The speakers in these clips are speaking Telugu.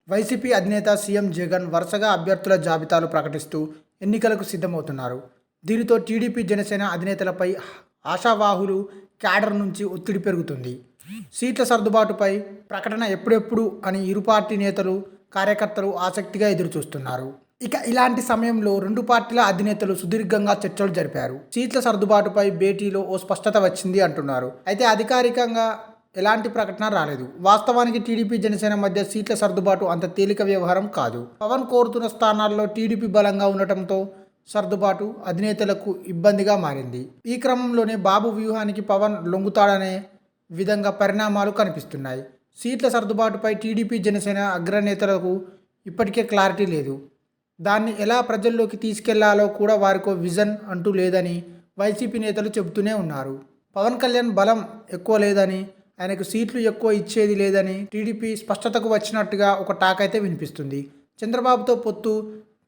వైసీపీ అధినేత సీఎం జగన్ వరుసగా అభ్యర్థుల జాబితాలు ప్రకటిస్తూ ఎన్నికలకు సిద్ధమవుతున్నారు. దీనితో టీడీపీ జనసేన అధినేతలపై ఆశావాహులు క్యాడర్ నుంచి ఒత్తిడి పెరుగుతుంది. సీట్ల సర్దుబాటుపై ప్రకటన ఎప్పుడెప్పుడు అని ఇరు పార్టీ నేతలు, కార్యకర్తలు ఆసక్తిగా ఎదురుచూస్తున్నారు. ఇక ఇలాంటి సమయంలో రెండు పార్టీల అధినేతలు సుదీర్ఘంగా చర్చలు జరిపారు. సీట్ల సర్దుబాటుపై భేటీలో ఓ స్పష్టత వచ్చింది అంటున్నారు. అయితే అధికారికంగా ఎలాంటి ప్రకటన రాలేదు. వాస్తవానికి టీడీపీ జనసేన మధ్య సీట్ల సర్దుబాటు అంత తేలిక వ్యవహారం కాదు. పవన్ కోరుతున్న స్థానాల్లో టీడీపీ బలంగా ఉండటంతో సర్దుబాటు అధినేతలకు ఇబ్బందిగా మారింది. ఈ క్రమంలోనే బాబు వ్యూహానికి పవన్ లొంగుతాడనే విధంగా పరిణామాలు కనిపిస్తున్నాయి. సీట్ల సర్దుబాటుపై టీడీపీ జనసేన అగ్రనేతలకు ఇప్పటికే క్లారిటీ లేదు. దాన్ని ఎలా ప్రజల్లోకి తీసుకెళ్లాలో కూడా వారికో విజన్ అంటూ లేదని వైసీపీ నేతలు చెబుతూనే ఉన్నారు. పవన్ కళ్యాణ్ బలం ఎక్కువ లేదని, ఆయనకు సీట్లు ఎక్కువ ఇచ్చేది లేదని టీడీపీ స్పష్టతకు వచ్చినట్టుగా ఒక టాక్ అయితే వినిపిస్తుంది. చంద్రబాబుతో పొత్తు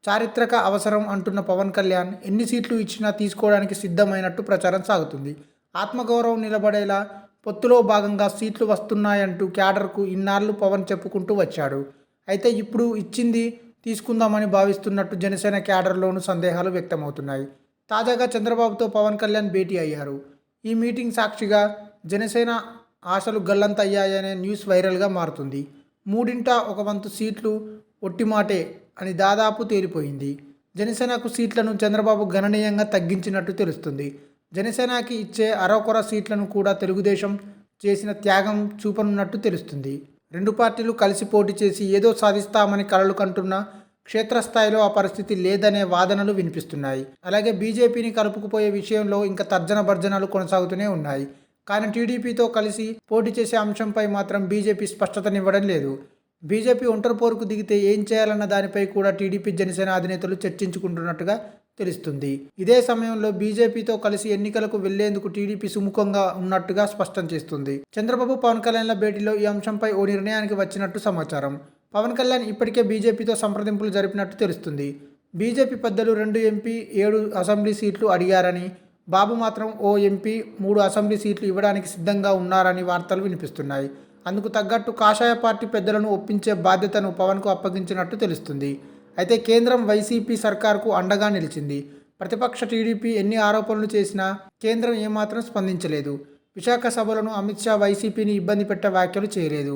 చారిత్రక అవసరం అంటున్న పవన్ కళ్యాణ్ ఎన్ని సీట్లు ఇచ్చినా తీసుకోవడానికి సిద్ధమైనట్టు ప్రచారం సాగుతుంది. ఆత్మగౌరవం నిలబడేలా పొత్తులో భాగంగా సీట్లు వస్తున్నాయంటూ క్యాడర్కు ఇన్నాళ్లు పవన్ చెప్పుకుంటూ వచ్చాడు. అయితే ఇప్పుడు ఇచ్చింది తీసుకుందామని భావిస్తున్నట్టు జనసేన క్యాడర్లోనూ సందేహాలు వ్యక్తమవుతున్నాయి. తాజాగా చంద్రబాబుతో పవన్ కళ్యాణ్ భేటీ అయ్యారు. ఈ మీటింగ్ సాక్షిగా జనసేన ఆశలు గల్లంతయ్యాయనే న్యూస్ వైరల్గా మారుతుంది. మూడింట ఒక వంతు సీట్లు ఒట్టిమాటే అని దాదాపు తేలిపోయింది. జనసేనకు సీట్లను చంద్రబాబు గణనీయంగా తగ్గించినట్టు తెలుస్తుంది. జనసేనకి ఇచ్చే అరకొర సీట్లను కూడా తెలుగుదేశం చేసిన త్యాగం చూపనున్నట్టు తెలుస్తుంది. రెండు పార్టీలు కలిసి పోటీ చేసి ఏదో సాధిస్తామని కలలు కంటున్న క్షేత్రస్థాయిలో ఆ పరిస్థితి లేదనే వాదనలు వినిపిస్తున్నాయి. అలాగే బీజేపీని కలుపుకుపోయే విషయంలో ఇంకా తర్జన భర్జనలు కొనసాగుతూనే ఉన్నాయి. కానీ టీడీపీతో కలిసి పోటీ చేసే అంశంపై మాత్రం బీజేపీ స్పష్టతనివ్వడం లేదు. బీజేపీ ఒంటరి పోరుకు దిగితే ఏం చేయాలన్న దానిపై కూడా టీడీపీ జనసేన అధినేతలు చర్చించుకుంటున్నట్టుగా తెలుస్తుంది. ఇదే సమయంలో బీజేపీతో కలిసి ఎన్నికలకు వెళ్లేందుకు టీడీపీ సుముఖంగా ఉన్నట్టుగా స్పష్టం చేస్తుంది. చంద్రబాబు పవన్ కళ్యాణ్ల భేటీలో ఈ అంశంపై ఓ నిర్ణయానికి వచ్చినట్టు సమాచారం. పవన్ కళ్యాణ్ ఇప్పటికే బీజేపీతో సంప్రదింపులు జరిపినట్టు తెలుస్తుంది. బీజేపీ పెద్దలు 2 ఎంపీ 7 అసెంబ్లీ సీట్లు అడిగారని, బాబు మాత్రం ఓ ఎంపీ 3 అసెంబ్లీ సీట్లు ఇవ్వడానికి సిద్ధంగా ఉన్నారని వార్తలు వినిపిస్తున్నాయి. అందుకు తగ్గట్టు కాషాయ పార్టీ పెద్దలను ఒప్పించే బాధ్యతను పవన్కు అప్పగించినట్టు తెలుస్తుంది. అయితే కేంద్రం వైసీపీ సర్కార్కు అండగా నిలిచింది. ప్రతిపక్ష టీడీపీ ఎన్ని ఆరోపణలు చేసినా కేంద్రం ఏమాత్రం స్పందించలేదు. విశాఖ సభలను అమిత్ షా వైసీపీని ఇబ్బంది పెట్టే వ్యాఖ్యలు చేయలేదు.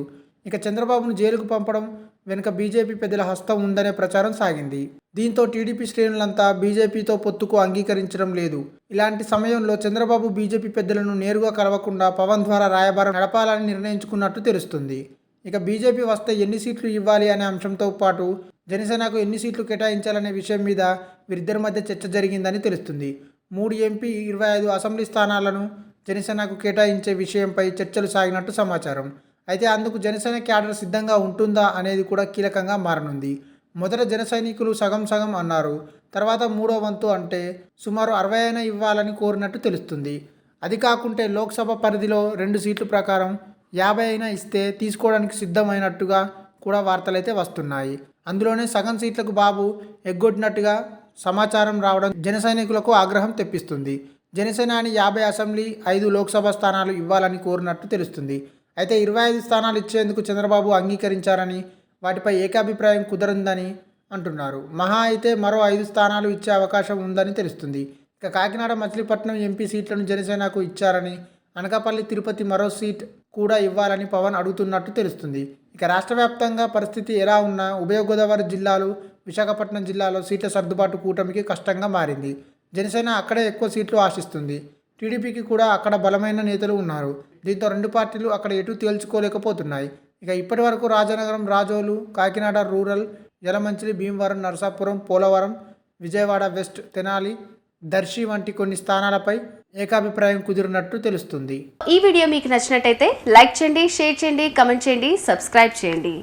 ఇక చంద్రబాబును జైలుకు పంపడం వెనుక బీజేపీ పెద్దల హస్తం ఉందనే ప్రచారం సాగింది. దీంతో టీడీపీ శ్రేణులంతా బీజేపీతో పొత్తుకు అంగీకరించడం లేదు. ఇలాంటి సమయంలో చంద్రబాబు బీజేపీ పెద్దలను నేరుగా కలవకుండా పవన్ ద్వారా రాయబారం నడపాలని నిర్ణయించుకున్నట్టు తెలుస్తుంది. ఇక బీజేపీ వస్తే ఎన్ని సీట్లు ఇవ్వాలి అనే అంశంతో పాటు జనసేనకు ఎన్ని సీట్లు కేటాయించాలనే విషయం మీద వీరిద్దరి మధ్య చర్చ జరిగిందని తెలుస్తుంది. 3 ఎంపీ 25 అసెంబ్లీ స్థానాలను జనసేనకు కేటాయించే విషయంపై చర్చలు సాగినట్టు సమాచారం. అయితే అందుకు జనసేన క్యాడర్ సిద్ధంగా ఉంటుందా అనేది కూడా కీలకంగా మారనుంది. మొదట జన సైనికులు సగం సగం అన్నారు. తర్వాత 3వ వంతు అంటే సుమారు 60 అయినా ఇవ్వాలని కోరినట్టు తెలుస్తుంది. అది కాకుంటే లోక్సభ పరిధిలో 2 సీట్ల ప్రకారం 50 అయినా ఇస్తే తీసుకోవడానికి సిద్ధమైనట్టుగా కూడా వార్తలైతే వస్తున్నాయి. అందులోనే సగం సీట్లకు బాబు ఎగ్గొట్టినట్టుగా సమాచారం రావడం జన సైనికులకు ఆగ్రహం తెప్పిస్తుంది. జనసేనాని 50 అసెంబ్లీ 5 లోక్సభ స్థానాలు ఇవ్వాలని కోరినట్టు తెలుస్తుంది. అయితే 25 స్థానాలు ఇచ్చేందుకు చంద్రబాబు అంగీకరించారని, వాటిపై ఏకాభిప్రాయం కుదరిందని అంటున్నారు. మహా అయితే మరో 5 స్థానాలు ఇచ్చే అవకాశం ఉందని తెలుస్తుంది. ఇక కాకినాడ మచిలీపట్నం ఎంపీ సీట్లను జనసేనకు ఇచ్చారని, అనకాపల్లి తిరుపతి మరో సీట్ కూడా ఇవ్వాలని పవన్ అడుగుతున్నట్టు తెలుస్తుంది. ఇక రాష్ట్ర వ్యాప్తంగా పరిస్థితి ఎలా ఉన్నా ఉభయ గోదావరి జిల్లాలు, విశాఖపట్నం జిల్లాలో సీట్ల సర్దుబాటు కూటమికి కష్టంగా మారింది. జనసేన అక్కడే ఎక్కువ సీట్లు ఆశిస్తుంది. టీడీపీకి కూడా అక్కడ బలమైన నేతలు ఉన్నారు. దీంతో రెండు పార్టీలు అక్కడ ఎటు తేల్చుకోలేకపోతున్నాయి. ఇక ఇప్పటి వరకు రాజనగరం, రాజోలు, కాకినాడ రూరల్, యలమంచిలి, భీమవరం, నరసాపురం, పోలవరం, విజయవాడ వెస్ట్, తెనాలి, దర్శి వంటి కొన్ని స్థానాలపై ఏకాభిప్రాయం కుదిరినట్టు తెలుస్తుంది. ఈ వీడియో మీకు నచ్చినట్టయితే లైక్ చేయండి, షేర్ చేయండి, కమెంట్ చేయండి, సబ్స్క్రైబ్ చేయండి.